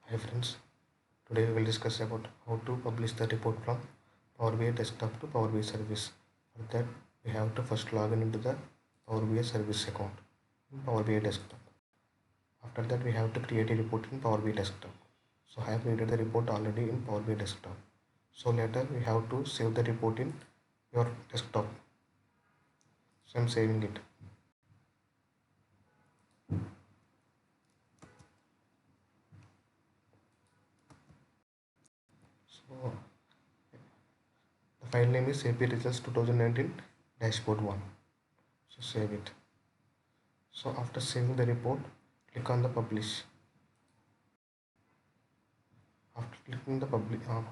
Hi friends, today we will discuss about how to publish the report from Power BI desktop to Power BI service. For that we have to first log in into the Power BI service account in Power BI desktop. After that we have to create a report in Power BI desktop. So I have created the report already in Power BI desktop. So later we have to save the report in your desktop. So I am saving it. So the file name is AP Results 2019 Dashboard 1. So save it. So after saving the report, click on the publish. After clicking the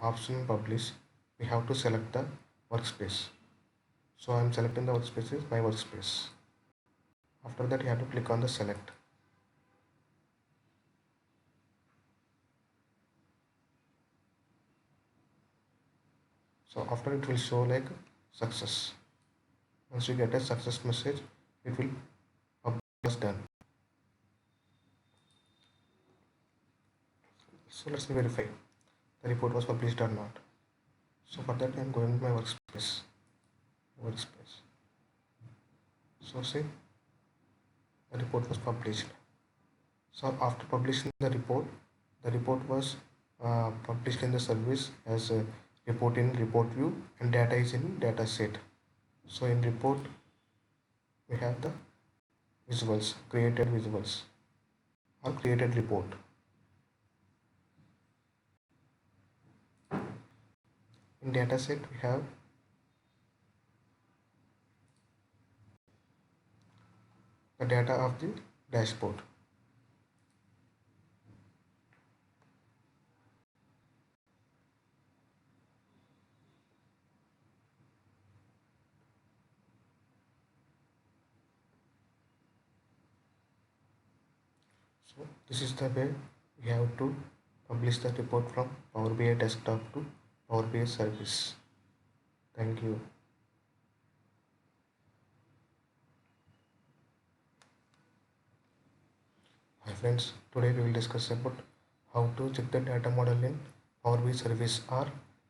option publish, we have to select the workspace. So I am selecting the workspace is my workspace. After that you have to click on the select. So after it will show like success. Once you get a success message, it will publish done. So let's verify the report was published or not. So for that I am going to my workspace. So see, the report was published. So after publishing the report was published in the service as a report in report view and data is in data set. So in report we have the visuals, created visuals or created report. In data set we have the data of the dashboard. So this is the way we have to publish the report from Power BI desktop to Power BI service. Thank you. Hi friends, today we will discuss about how to check the data model in Power BI service or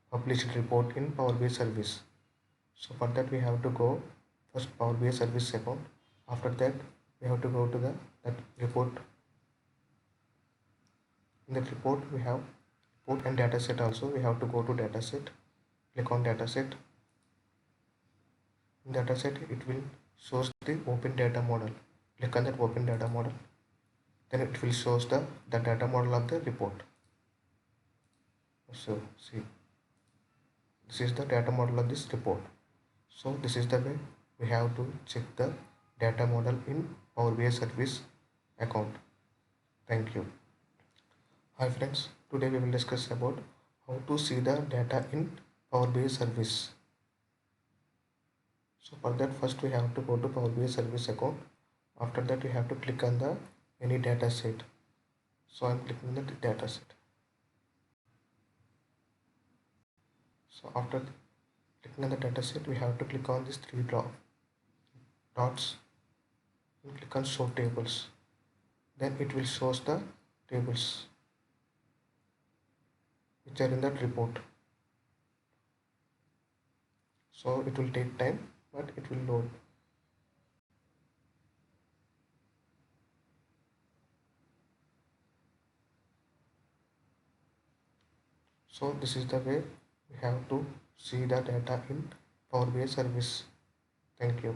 published report in Power BI service. So for that we have to go first Power BI service account. After that we have to go to that report. In that report we have report and data set also. We have to go to data set, click on data set. In data set it will shows the open data model. Click on that open data model. Then it will shows the data model of the report. So see, this is the data model of this report. So this is the way we have to check the data model in Power BI service account. Thank you. Hi friends, today we will discuss about how to see the data in Power BI service. So for that first we have to go to Power BI service account. After that we have to click on the any data set. So I am clicking the data set. So after clicking on the data set we have to click on these three dots and click on show tables. Then it will shows the tables which are in that report. So it will take time but it will load. So this is the way we have to see the data in Power BI service. Thank you.